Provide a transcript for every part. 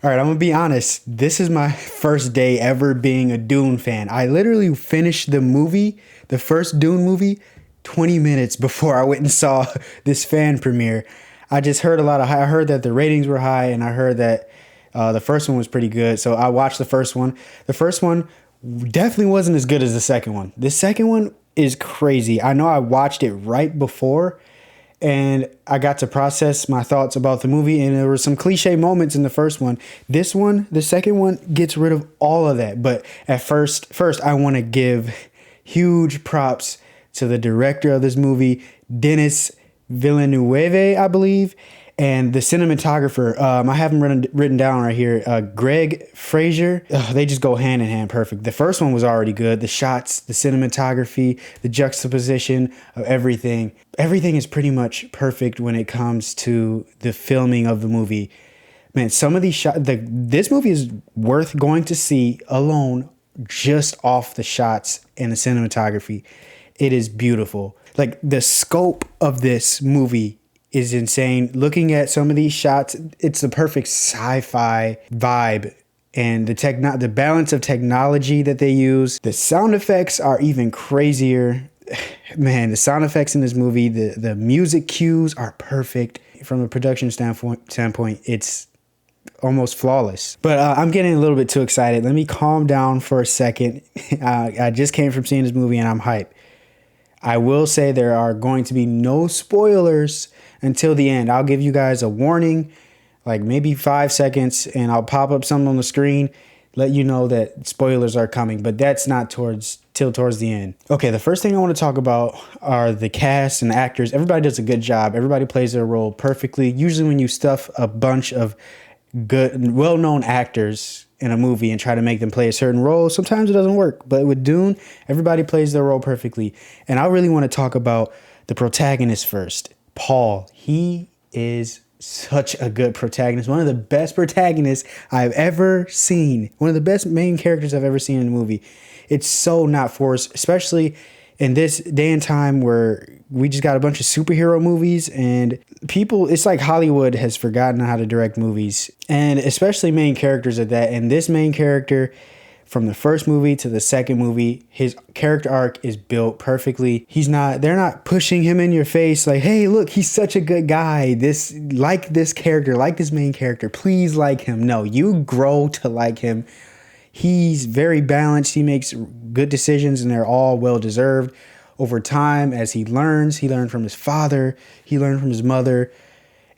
All right, I'm gonna be honest. This is my first day ever being a Dune fan. I literally finished the movie, the first Dune movie, 20 minutes before I went and saw this fan premiere. I just heard a lot of. I heard that the ratings were high, and I heard that the first one was pretty good. So I watched the first one. The first one definitely wasn't as good as the second one. The second one is crazy. I know I watched it right before, and I got to process my thoughts about the movie, and there were some cliche moments in the first one. This one, the second one, gets rid of all of that. But at first I want to give huge props to the director of this movie, Denis Villeneuve, I believe, and the cinematographer. I have him written down right here. Greg Fraser. They just go hand in hand perfect. The first one was already good. The shots, the cinematography, the juxtaposition of everything. Everything is pretty much perfect when it comes to the filming of the movie. Man, some of these shots. This movie is worth going to see alone, just off the shots and the cinematography. It is beautiful. Like, the scope of this movie is insane. Looking at some of these shots, it's the perfect sci-fi vibe, and the balance of technology that they use. The sound effects are even crazier. Man, the sound effects in this movie, the music cues are perfect. From a production standpoint, it's almost flawless. But I'm getting a little bit too excited. Let me calm down for a second. I just came from seeing this movie and I'm hyped. I will say there are going to be no spoilers until the end. I'll give you guys a warning, like maybe 5 seconds, and I'll pop up something on the screen, let you know that spoilers are coming, but that's not towards the end. Okay, the first thing I want to talk about are the cast and the actors. Everybody does a good job. Everybody plays their role perfectly. Usually when you stuff a bunch of good, well-known actors in a movie and try to make them play a certain role, sometimes it doesn't work. But with Dune, everybody plays their role perfectly. And I really want to talk about the protagonist first. Paul. He is such a good protagonist. One of the best protagonists I've ever seen. One of the best main characters I've ever seen in a movie. It's so not forced, especially in this day and time where we just got a bunch of superhero movies, and it's like Hollywood has forgotten how to direct movies, and especially main characters at that. And this main character, from the first movie to the second movie, his character arc is built perfectly. They're not pushing him in your face like, hey, look, he's such a good guy. This main character, please like him. No, you grow to like him. He's very balanced. He makes good decisions, and they're all well-deserved. Over time, as he learned from his father, he learned from his mother,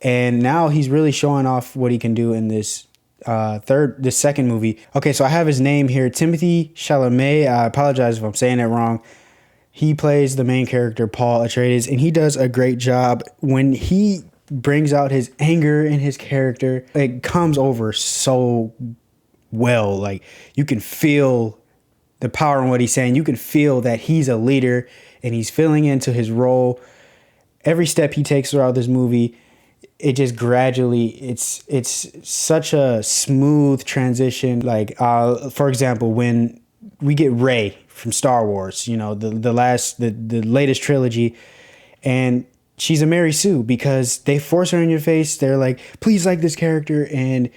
and now he's really showing off what he can do in this second movie. Okay, so I have his name here, Timothy Chalamet. I apologize if I'm saying that wrong. He plays the main character, Paul Atreides, and he does a great job. When he brings out his anger in his character, it comes over so well. Like, you can feel the power in what he's saying. You can feel that he's a leader and he's filling into his role. Every step he takes throughout this movie, it just gradually, it's such a smooth transition. Like, for example, when we get Rey from Star Wars, the latest trilogy, and she's a Mary Sue because they force her in your face. They're like, please like this character, and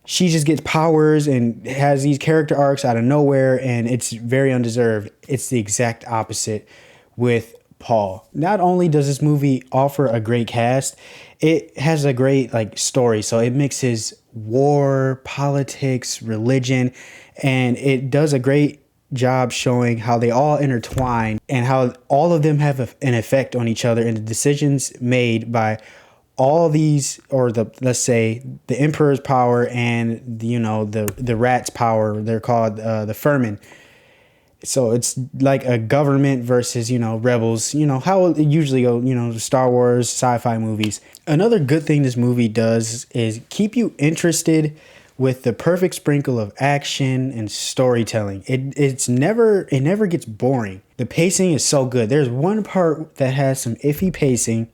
she just gets powers and has these character arcs out of nowhere, and it's very undeserved. It's the exact opposite with Paul. Not only does this movie offer a great cast, it has a great story. So it mixes war, politics, religion, and it does a great job showing how they all intertwine and how all of them have an effect on each other, and the decisions made by all these, or let's say the Emperor's power and the rat's power. They're called the Furman. So it's like a government versus rebels. How it usually go. Star Wars sci-fi movies. Another good thing this movie does is keep you interested with the perfect sprinkle of action and storytelling. It never gets boring. The pacing is so good. There's one part that has some iffy pacing,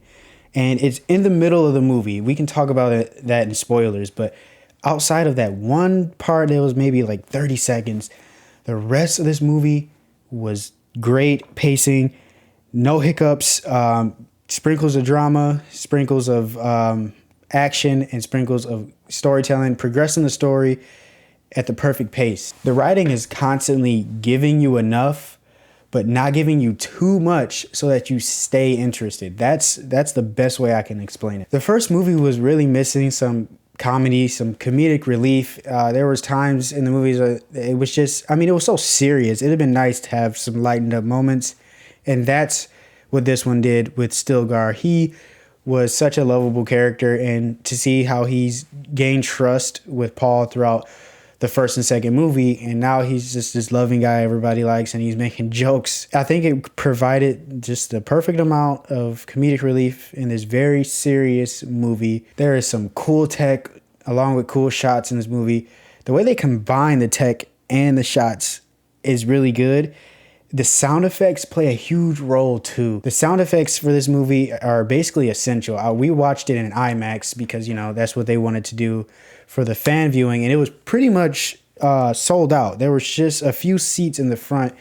and it's in the middle of the movie. We can talk about that in spoilers, but outside of that one part, that was maybe 30 seconds. The rest of this movie was great pacing, no hiccups, sprinkles of drama, sprinkles of action, and sprinkles of storytelling, progressing the story at the perfect pace. The writing is constantly giving you enough, but not giving you too much so that you stay interested. That's the best way I can explain it. The first movie was really missing some comedy, some comedic relief. There was times in the movies it was just, I mean, it was so serious. It'd have been nice to have some lightened up moments, and that's what this one did with Stilgar. He was such a lovable character, and to see how he's gained trust with Paul throughout the first and second movie, and now he's just this loving guy everybody likes, and he's making jokes. I think it provided just the perfect amount of comedic relief in this very serious movie. There is some cool tech along with cool shots in this movie. The way they combine the tech and the shots is really good. The sound effects play a huge role too. The sound effects for this movie are basically essential. We watched it in IMAX because, you know, that's what they wanted to do for the fan viewing, and it was pretty much sold out. There was just a few seats in the front,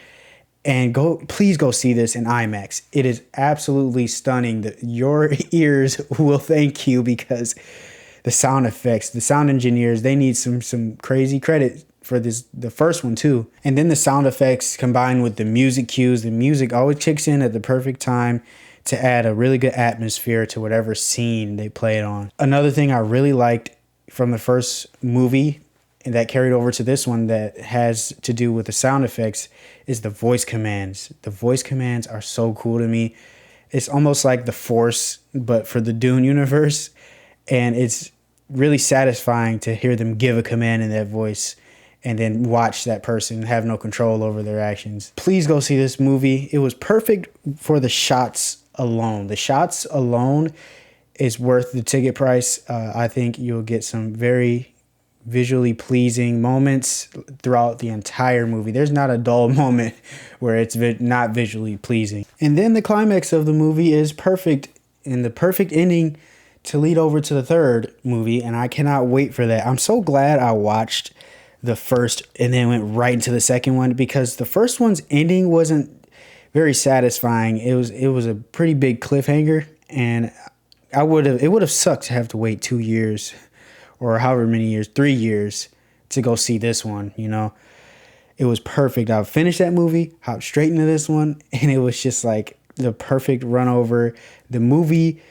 and please go see this in IMAX. It is absolutely stunning. Your ears will thank you, because the sound effects, the sound engineers, they need some crazy credit for the first one too. And then the sound effects combined with the music cues. The music always kicks in at the perfect time to add a really good atmosphere to whatever scene they play it on. Another thing I really liked from the first movie and that carried over to this one that has to do with the sound effects is the voice commands. The voice commands are so cool to me. It's almost like the Force, but for the Dune universe. And it's really satisfying to hear them give a command in that voice and then watch that person have no control over their actions. Please go see this movie. It was perfect for the shots alone. The shots alone is worth the ticket price. I think you'll get some very visually pleasing moments throughout the entire movie. There's not a dull moment where it's not visually pleasing. And then the climax of the movie is perfect, and the perfect ending to lead over to the third movie, and I cannot wait for that. I'm so glad I watched the first and then went right into the second one, because the first one's ending wasn't very satisfying. It was a pretty big cliffhanger, and it would have sucked to have to wait 2 years or however many years, 3 years to go see this one, you know. It was perfect. I finished that movie, hopped straight into this one, and it was just like the perfect run over. The movie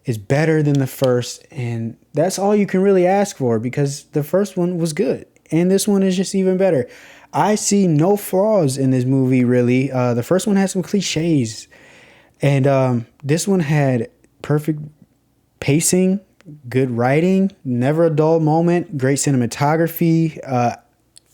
is better than the first, and that's all you can really ask for, because the first one was good. And this one is just even better. I see no flaws in this movie, really. The first one had some cliches. And this one had perfect pacing, good writing, never a dull moment, great cinematography.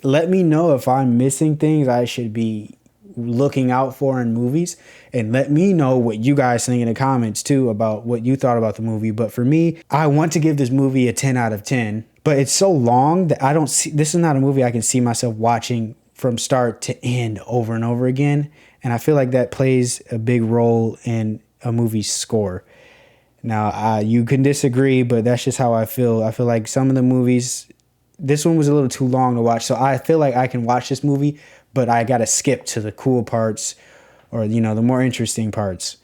Let me know if I'm missing things I should be looking out for in movies. And let me know what you guys think in the comments, too, about what you thought about the movie. But for me, I want to give this movie a 10 out of 10. But it's so long that I don't see, this is not a movie I can see myself watching from start to end over and over again. And I feel like that plays a big role in a movie's score. Now, you can disagree, but that's just how I feel. I feel like some of the movies, this one was a little too long to watch. So I feel like I can watch this movie, but I got to skip to the cool parts, or, you know, the more interesting parts.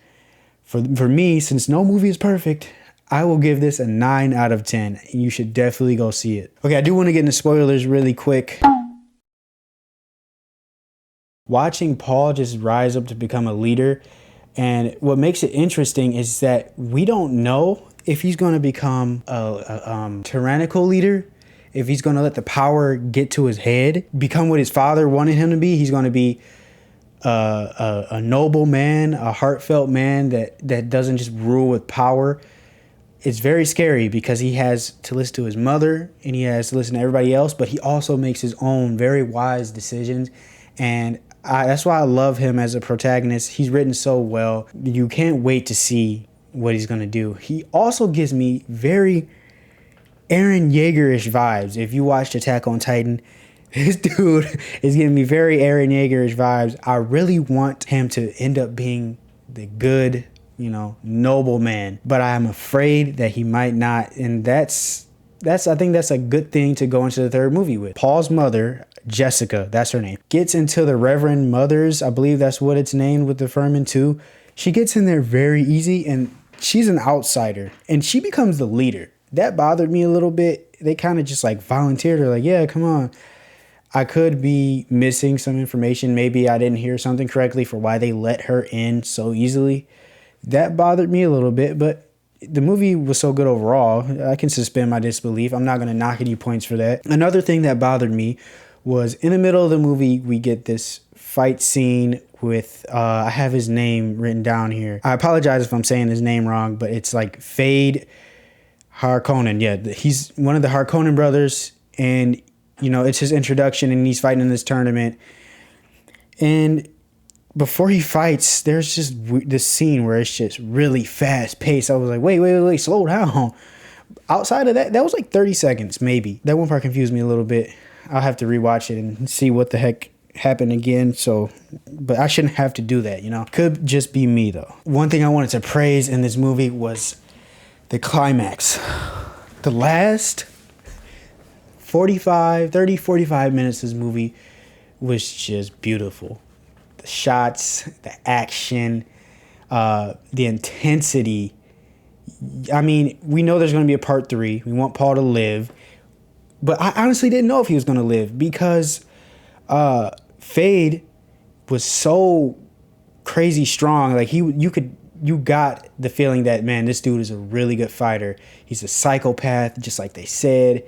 For me, since no movie is perfect, I will give this a 9 out of 10. You should definitely go see it. Okay, I do want to get into spoilers really quick. Watching Paul just rise up to become a leader, and what makes it interesting is that we don't know if he's going to become a tyrannical leader, if he's going to let the power get to his head, become what his father wanted him to be. He's going to be a noble man, a heartfelt man that doesn't just rule with power. It's very scary because he has to listen to his mother and he has to listen to everybody else, but he also makes his own very wise decisions. And that's why I love him as a protagonist. He's written so well. You can't wait to see what he's going to do. He also gives me very Eren Yeager-ish vibes. If you watched Attack on Titan, this dude is giving me very Eren Yeager-ish vibes. I really want him to end up being the good, you know, noble man, but I'm afraid that he might not. And I think that's a good thing to go into the third movie with. Paul's mother, Jessica, that's her name, gets into the Reverend Mother's, I believe that's what it's named with the Furman too. She gets in there very easy, and she's an outsider, and she becomes the leader. That bothered me a little bit. they kind of just like volunteered her, like, yeah, come on. I could be missing some information. Maybe I didn't hear something correctly for why they let her in so easily. That bothered me a little bit, but the movie was so good overall. I can suspend my disbelief. I'm not going to knock any points for that. Another thing that bothered me was in the middle of the movie, we get this fight scene with, I have his name written down here. I apologize if I'm saying his name wrong, but it's like Fade Harkonnen. Yeah, he's one of the Harkonnen brothers, and you know, it's his introduction, and he's fighting in this tournament. And before he fights, there's just this scene where it's just really fast paced. I was like, wait, slow down. Outside of that, that was like 30 seconds, maybe. That one part confused me a little bit. I'll have to rewatch it and see what the heck happened again. So, but I shouldn't have to do that, you know. Could just be me, though. One thing I wanted to praise in this movie was the climax. The last 45 minutes of this movie was just beautiful. The shots, the action, the intensity. I mean, we know there's going to be a part 3. We want Paul to live. But I honestly didn't know if he was going to live because Fade was so crazy strong. Like you got the feeling that, man, this dude is a really good fighter. He's a psychopath, just like they said.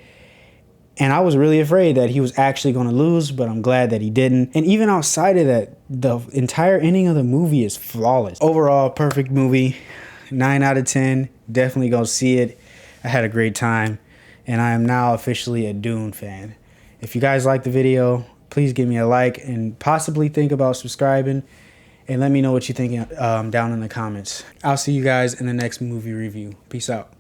And I was really afraid that he was actually going to lose, but I'm glad that he didn't. And even outside of that, the entire ending of the movie is flawless. Overall, perfect movie. 9 out of 10. Definitely go see it. I had a great time. And I am now officially a Dune fan. If you guys like the video, please give me a like and possibly think about subscribing. And let me know what you think down in the comments. I'll see you guys in the next movie review. Peace out.